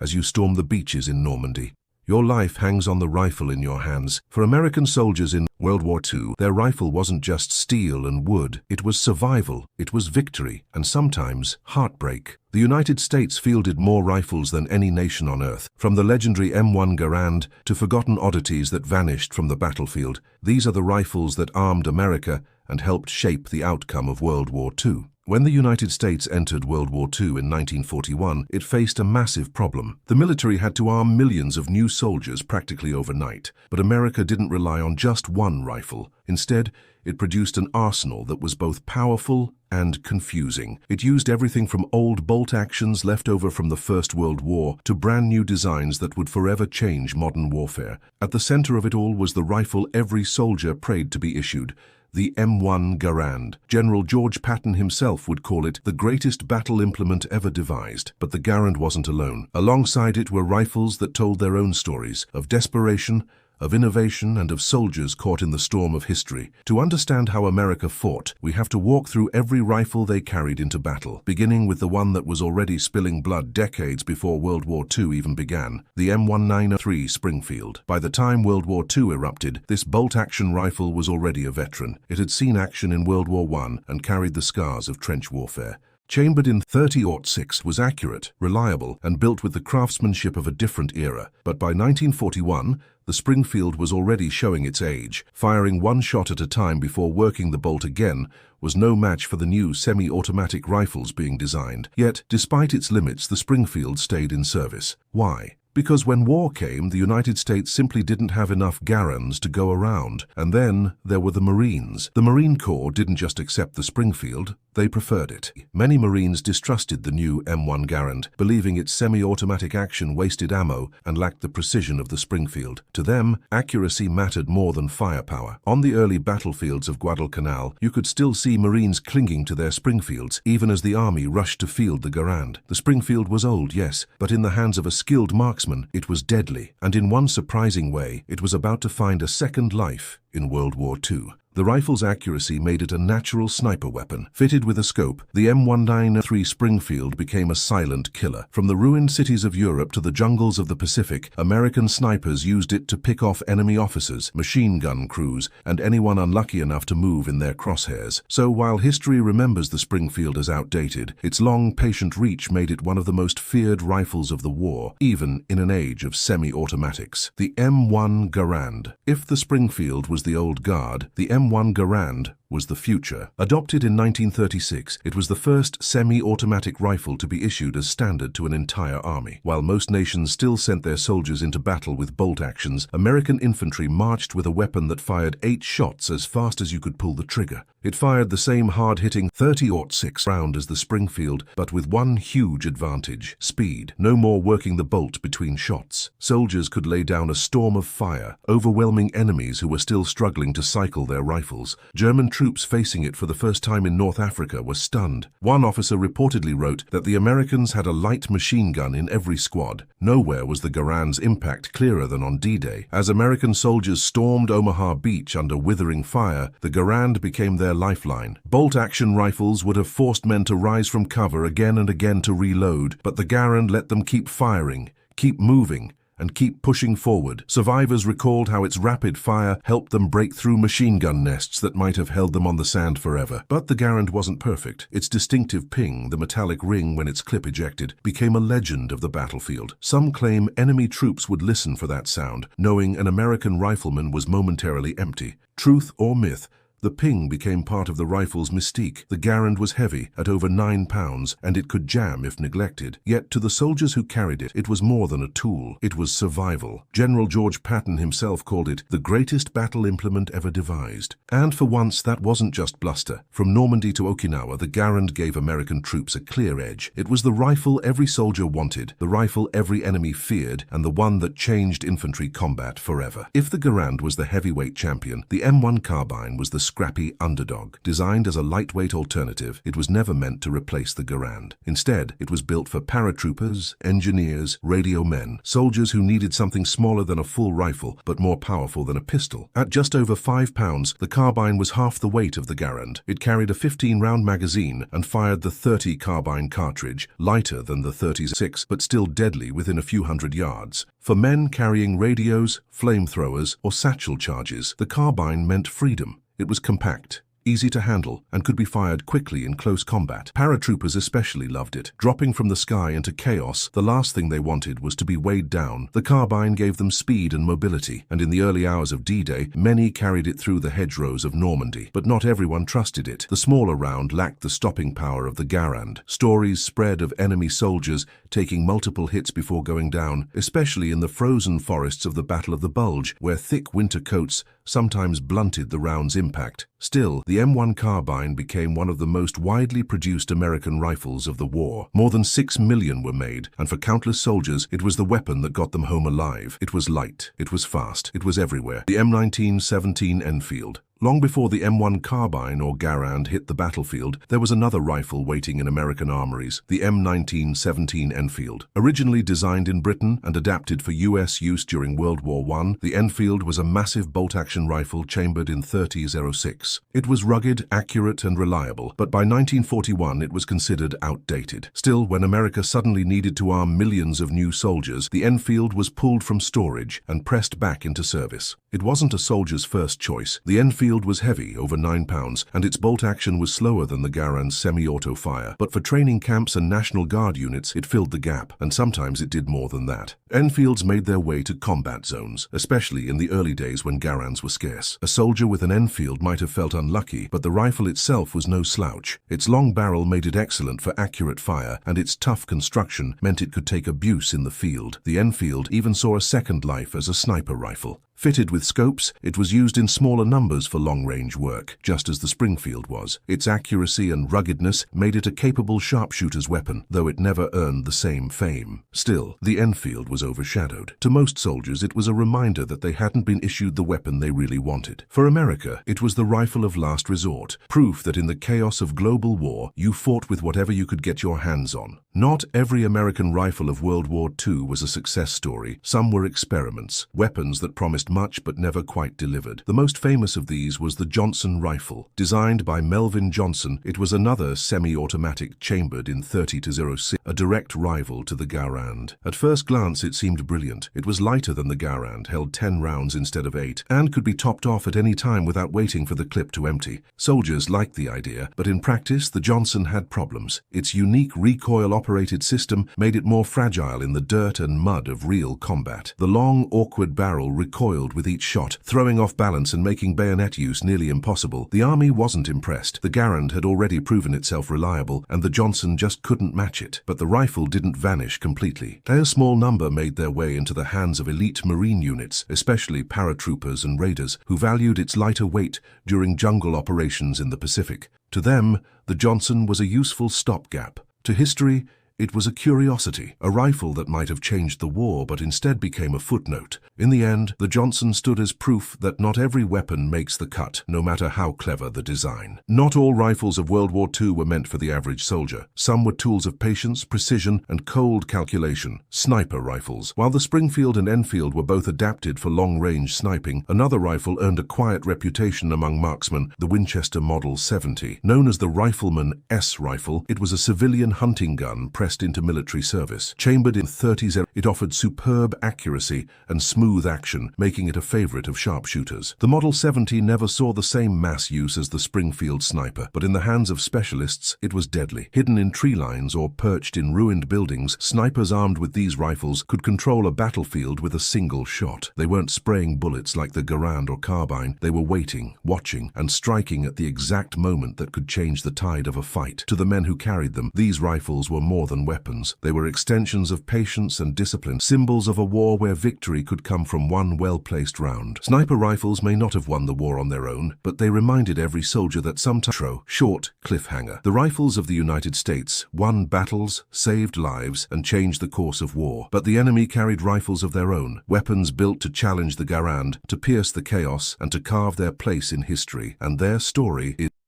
as you storm the beaches in Normandy. Your life hangs on the rifle in your hands. For American soldiers in World War II, their rifle wasn't just steel and wood. It was survival, it was victory, and sometimes heartbreak. The United States fielded more rifles than any nation on Earth. From the legendary M1 Garand to forgotten oddities that vanished from the battlefield, these are the rifles that armed America and helped shape the outcome of World War II. When the United States entered World War II in 1941, it faced a massive problem. The military had to arm millions of new soldiers practically overnight, but America didn't rely on just one rifle. Instead, it produced an arsenal that was both powerful and confusing. It used everything from old bolt actions left over from the First World War to brand new designs that would forever change modern warfare. At the center of it all was the rifle every soldier prayed to be issued, the M1 Garand. General George Patton himself would call it the greatest battle implement ever devised. But the Garand wasn't alone. Alongside it were rifles that told their own stories of desperation, of innovation, and of soldiers caught in the storm of history. To understand how America fought, we have to walk through every rifle they carried into battle, beginning with the one that was already spilling blood decades before World War II even began, the M1903 Springfield. By the time World War II erupted, this bolt-action rifle was already a veteran. It had seen action in World War I and carried the scars of trench warfare. Chambered in .30-06 was accurate, reliable, and built with the craftsmanship of a different era. But by 1941, the Springfield was already showing its age. Firing one shot at a time before working the bolt again was no match for the new semi-automatic rifles being designed. Yet, despite its limits, the Springfield stayed in service. Why? Because when war came, the United States simply didn't have enough Garands to go around. And then there were the Marines. The Marine Corps didn't just accept the Springfield, they preferred it. Many Marines distrusted the new M1 Garand, believing its semi-automatic action wasted ammo and lacked the precision of the Springfield. To them, accuracy mattered more than firepower. On the early battlefields of Guadalcanal, you could still see Marines clinging to their Springfields, even as the army rushed to field the Garand. The Springfield was old, yes, but in the hands of a skilled marksman, it was deadly. And in one surprising way, it was about to find a second life in World War II. The rifle's accuracy made it a natural sniper weapon. Fitted with a scope, the M1903 Springfield became a silent killer. From the ruined cities of Europe to the jungles of the Pacific, American snipers used it to pick off enemy officers, machine gun crews, and anyone unlucky enough to move in their crosshairs. So while history remembers the Springfield as outdated, its long, patient reach made it one of the most feared rifles of the war, even in an age of semi-automatics. The M1 Garand. If the Springfield was the old guard, the M1 Garand was the future. Adopted in 1936, it was the first semi-automatic rifle to be issued as standard to an entire army. While most nations still sent their soldiers into battle with bolt actions, American infantry marched with a weapon that fired 8 shots as fast as you could pull the trigger. It fired the same hard-hitting .30-06 round as the Springfield, but with one huge advantage: speed. No more working the bolt between shots. Soldiers could lay down a storm of fire, overwhelming enemies who were still struggling to cycle their rifles. German troops facing it for the first time in North Africa were stunned. One officer reportedly wrote that the Americans had a light machine gun in every squad. Nowhere was the Garand's impact clearer than on D-Day. As American soldiers stormed Omaha Beach under withering fire, the Garand became their lifeline. Bolt-action rifles would have forced men to rise from cover again and again to reload, but the Garand let them keep firing, keep moving, and keep pushing forward. Survivors recalled how its rapid fire helped them break through machine gun nests that might have held them on the sand forever. But the Garand wasn't perfect. Its distinctive ping, the metallic ring when its clip ejected, became a legend of the battlefield. Some claim enemy troops would listen for that sound, knowing an American rifleman was momentarily empty. Truth or myth, the ping became part of the rifle's mystique. The Garand was heavy, at over 9 pounds, and it could jam if neglected. Yet to the soldiers who carried it, it was more than a tool. It was survival. General George Patton himself called it the greatest battle implement ever devised. And for once, that wasn't just bluster. From Normandy to Okinawa, the Garand gave American troops a clear edge. It was the rifle every soldier wanted, the rifle every enemy feared, and the one that changed infantry combat forever. If the Garand was the heavyweight champion, the M1 Carbine was the scrappy underdog. Designed as a lightweight alternative, it was never meant to replace the Garand. Instead, it was built for paratroopers, engineers, radio men, soldiers who needed something smaller than a full rifle, but more powerful than a pistol. At just over 5 pounds, the carbine was half the weight of the Garand. It carried a 15-round magazine and fired the .30 carbine cartridge, lighter than the .36, but still deadly within a few hundred yards. For men carrying radios, flamethrowers, or satchel charges, the carbine meant freedom. It was compact, easy to handle, and could be fired quickly in close combat. Paratroopers especially loved it. Dropping from the sky into chaos, the last thing they wanted was to be weighed down. The carbine gave them speed and mobility, and in the early hours of D-Day, many carried it through the hedgerows of Normandy. But not everyone trusted it. The smaller round lacked the stopping power of the Garand. Stories spread of enemy soldiers taking multiple hits before going down, especially in the frozen forests of the Battle of the Bulge, where thick winter coats sometimes blunted the round's impact. Still, the M1 Carbine became one of the most widely produced American rifles of the war. More than 6 million were made, and for countless soldiers, it was the weapon that got them home alive. It was light, it was fast, it was everywhere. The M1917 Enfield. Long before the M1 Carbine or Garand hit the battlefield, there was another rifle waiting in American armories, the M1917 Enfield. Originally designed in Britain and adapted for US use during World War I, the Enfield was a massive bolt-action rifle chambered in .30-06. It was rugged, accurate, and reliable, but by 1941 it was considered outdated. Still, when America suddenly needed to arm millions of new soldiers, the Enfield was pulled from storage and pressed back into service. It wasn't a soldier's first choice. The Enfield was heavy, over 9 pounds, and its bolt action was slower than the Garand's semi-auto fire. But for training camps and National Guard units, it filled the gap, and sometimes it did more than that. Enfields made their way to combat zones, especially in the early days when Garands were scarce. A soldier with an Enfield might have felt unlucky, but the rifle itself was no slouch. Its long barrel made it excellent for accurate fire, and its tough construction meant it could take abuse in the field. The Enfield even saw a second life as a sniper rifle. Fitted with scopes, it was used in smaller numbers for long-range work, just as the Springfield was. Its accuracy and ruggedness made it a capable sharpshooter's weapon, though it never earned the same fame. Still, the Enfield was overshadowed. To most soldiers, it was a reminder that they hadn't been issued the weapon they really wanted. For America, it was the rifle of last resort, proof that in the chaos of global war, you fought with whatever you could get your hands on. Not every American rifle of World War II was a success story. Some were experiments, weapons that promised much but never quite delivered. The most famous of these was the Johnson rifle. Designed by Melvin Johnson, it was another semi-automatic chambered in .30-06, a direct rival to the Garand. At first glance, it seemed brilliant. It was lighter than the Garand, held 10 rounds instead of 8, and could be topped off at any time without waiting for the clip to empty. Soldiers liked the idea, but in practice, the Johnson had problems. Its unique recoil-operated system made it more fragile in the dirt and mud of real combat. The long, awkward barrel recoiled with each shot, throwing off balance and making bayonet use nearly impossible. The army wasn't impressed. The Garand had already proven itself reliable, and the Johnson just couldn't match it. But the rifle didn't vanish completely. A small number made their way into the hands of elite Marine units, especially paratroopers and raiders, who valued its lighter weight during jungle operations in the Pacific. To them, the Johnson was a useful stopgap. To history, it was a curiosity, a rifle that might have changed the war but instead became a footnote. In the end, the Johnson stood as proof that not every weapon makes the cut, no matter how clever the design. Not all rifles of World War II were meant for the average soldier. Some were tools of patience, precision, and cold calculation. Sniper rifles. While the Springfield and Enfield were both adapted for long-range sniping, another rifle earned a quiet reputation among marksmen, the Winchester Model 70. Known as the Rifleman S rifle, it was a civilian hunting gun pressed into military service. Chambered in .30s, it offered superb accuracy and smooth action, making it a favorite of sharpshooters. The Model 70 never saw the same mass use as the Springfield sniper, but in the hands of specialists, it was deadly. Hidden in tree lines or perched in ruined buildings, snipers armed with these rifles could control a battlefield with a single shot. They weren't spraying bullets like the Garand or Carbine. They were waiting, watching, and striking at the exact moment that could change the tide of a fight. To the men who carried them, these rifles were more than than weapons. They were extensions of patience and discipline, symbols of a war where victory could come from one well-placed round. Sniper rifles may not have won the war on their own, but they reminded every soldier that sometimes short cliffhanger. The rifles of the United States won battles, saved lives, and changed the course of war. But the enemy carried rifles of their own, weapons built to challenge the Garand, to pierce the chaos, and to carve their place in history. And their story is